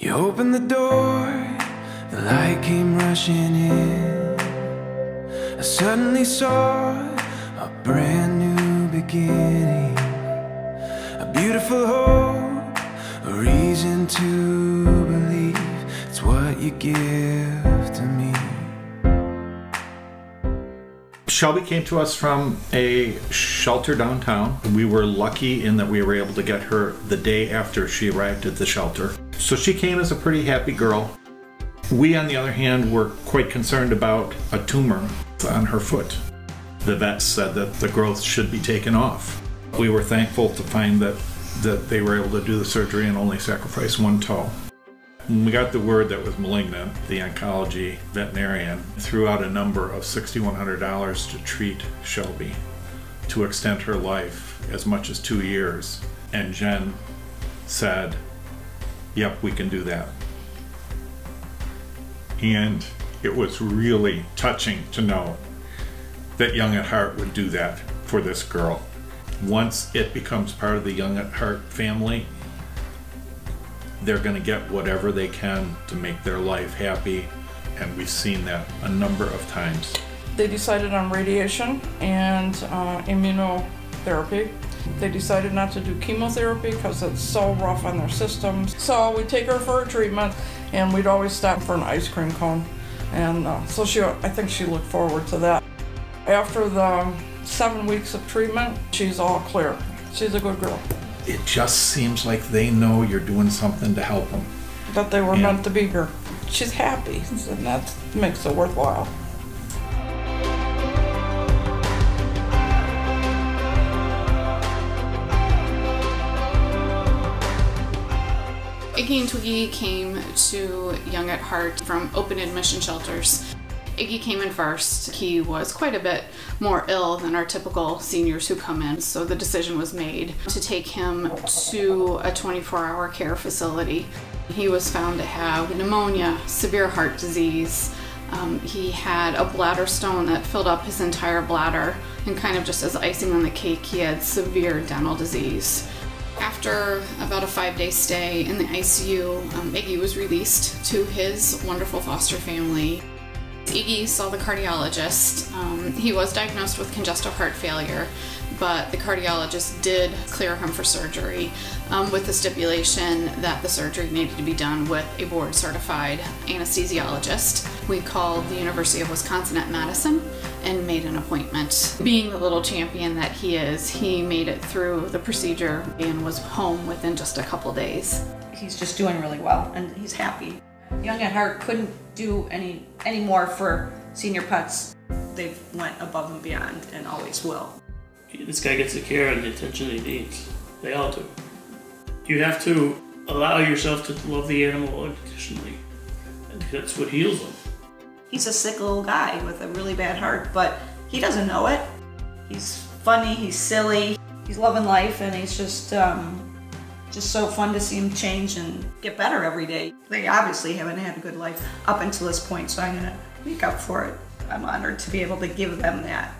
You opened the door, the light came rushing in. I suddenly saw a brand new beginning, a beautiful hope, a reason to believe. It's what you give to me. Shelby came to us from a shelter downtown. We were lucky in that we were able to get her the day after she arrived at the shelter. So she came as a pretty happy girl. We, on the other hand, were quite concerned about a tumor on her foot. The vets said that the growth should be taken off. We were thankful to find that they were able to do the surgery and only sacrifice one toe. When we got the word that was malignant, the oncology veterinarian threw out a number of $6,100 to treat Shelby, to extend her life as much as 2 years. And Jen said, yep, we can do that. And it was really touching to know that Young at Heart would do that for this girl. Once it becomes part of the Young at Heart family, they're going to get whatever they can to make their life happy, and we've seen that a number of times. They decided on radiation and immunotherapy. They decided not to do chemotherapy because it's so rough on their systems. So we take her for a treatment, and we'd always stop for an ice cream cone. And so I think she looked forward to that. After the 7 weeks of treatment, she's all clear. She's a good girl. It just seems like they know you're doing something to help them. That they were meant to be here. She's happy, and that makes it worthwhile. Iggy and Twiggy came to Young at Heart from open admission shelters. Iggy came in first. He was quite a bit more ill than our typical seniors who come in, so the decision was made to take him to a 24-hour care facility. He was found to have pneumonia, severe heart disease. He had a bladder stone that filled up his entire bladder, and kind of just as icing on the cake, he had severe dental disease. After about a 5-day stay in the ICU, Iggy was released to his wonderful foster family. Iggy saw the cardiologist. He was diagnosed with congestive heart failure, but the cardiologist did clear him for surgery with the stipulation that the surgery needed to be done with a board-certified anesthesiologist. We called the University of Wisconsin at Madison and made an appointment. Being the little champion that he is, he made it through the procedure and was home within just a couple days. He's just doing really well, and he's happy. Young at Heart couldn't do any more for senior pets. They've went above and beyond and always will. This guy gets the care and the attention he needs. They all do. You have to allow yourself to love the animal unconditionally. And that's what heals them. He's a sick little guy with a really bad heart, but he doesn't know it. He's funny, he's silly, he's loving life, and he's just so fun to see him change and get better every day. They obviously haven't had a good life up until this point, so I'm gonna make up for it. I'm honored to be able to give them that.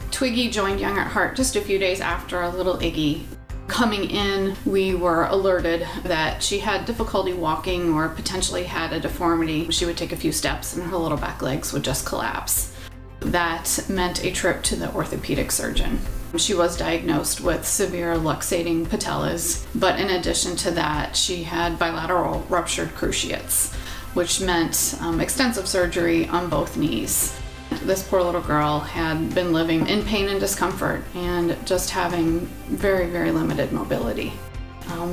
Twiggy joined Young at Heart just a few days after little Iggy. Coming in, we were alerted that she had difficulty walking or potentially had a deformity. She would take a few steps and her little back legs would just collapse. That meant a trip to the orthopedic surgeon. She was diagnosed with severe luxating patellas, but in addition to that, she had bilateral ruptured cruciates, which meant extensive surgery on both knees. This poor little girl had been living in pain and discomfort and just having very, very limited mobility.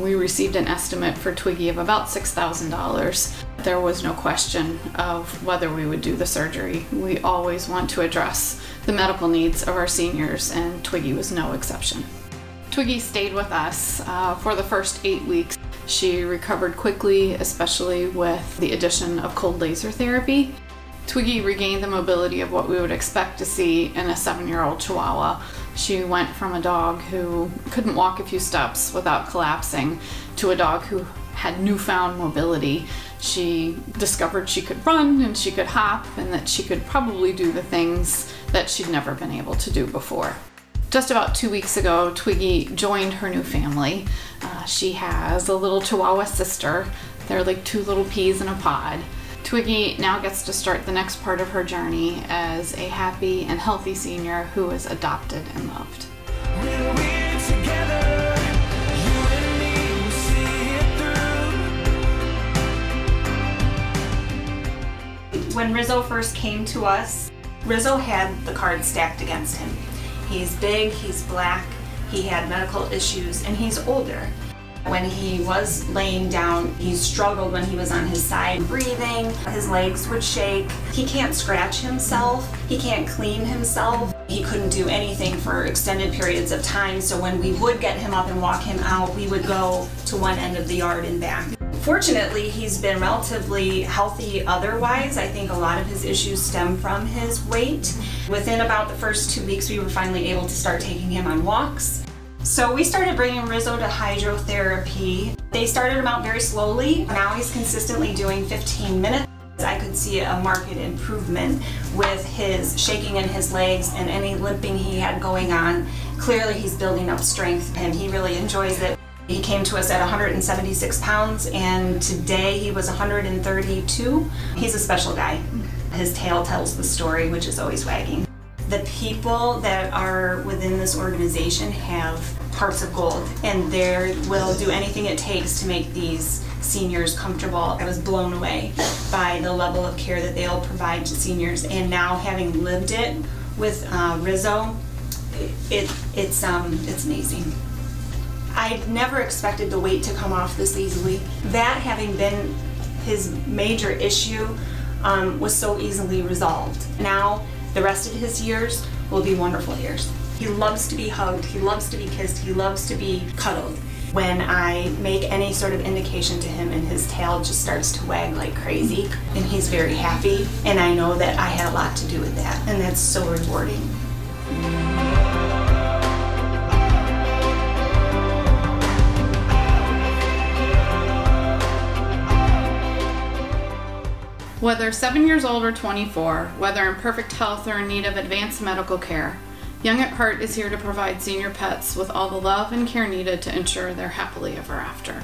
We received an estimate for Twiggy of about $6,000. There was no question of whether we would do the surgery. We always want to address the medical needs of our seniors, and Twiggy was no exception. Twiggy stayed with us for the first 8 weeks. She recovered quickly, especially with the addition of cold laser therapy. Twiggy regained the mobility of what we would expect to see in a 7-year-old Chihuahua. She went from a dog who couldn't walk a few steps without collapsing to a dog who had newfound mobility. She discovered she could run and she could hop and that she could probably do the things that she'd never been able to do before. Just about 2 weeks ago, Twiggy joined her new family. She has a little Chihuahua sister. They're like two little peas in a pod. Twiggy now gets to start the next part of her journey as a happy and healthy senior who is adopted and loved. When we're together, you and me will see it through. When Rizzo first came to us, Rizzo had the cards stacked against him. He's big, he's black, he had medical issues, and he's older. When he was laying down, he struggled when he was on his side breathing. His legs would shake. He can't scratch himself. He can't clean himself. He couldn't do anything for extended periods of time, so when we would get him up and walk him out, we would go to one end of the yard and back. Fortunately, he's been relatively healthy otherwise. I think a lot of his issues stem from his weight. Within about the first 2 weeks, we were finally able to start taking him on walks. So we started bringing Rizzo to hydrotherapy. They started him out very slowly. Now he's consistently doing 15 minutes. I could see a marked improvement with his shaking in his legs and any limping he had going on. Clearly he's building up strength and he really enjoys it. He came to us at 176 pounds and today he was 132. He's a special guy. His tail tells the story, which is always wagging. The people that are within this organization have hearts of gold and they will do anything it takes to make these seniors comfortable. I was blown away by the level of care that they'll provide to seniors, and now having lived it with Rizzo, it's amazing. I never expected the weight to come off this easily. That having been his major issue was so easily resolved. Now the rest of his years will be wonderful years. He loves to be hugged, he loves to be kissed, he loves to be cuddled. When I make any sort of indication to him and his tail just starts to wag like crazy, and he's very happy, and I know that I had a lot to do with that, and that's so rewarding. Whether 7 years old or 24, whether in perfect health or in need of advanced medical care, Young at Heart is here to provide senior pets with all the love and care needed to ensure they're happily ever after.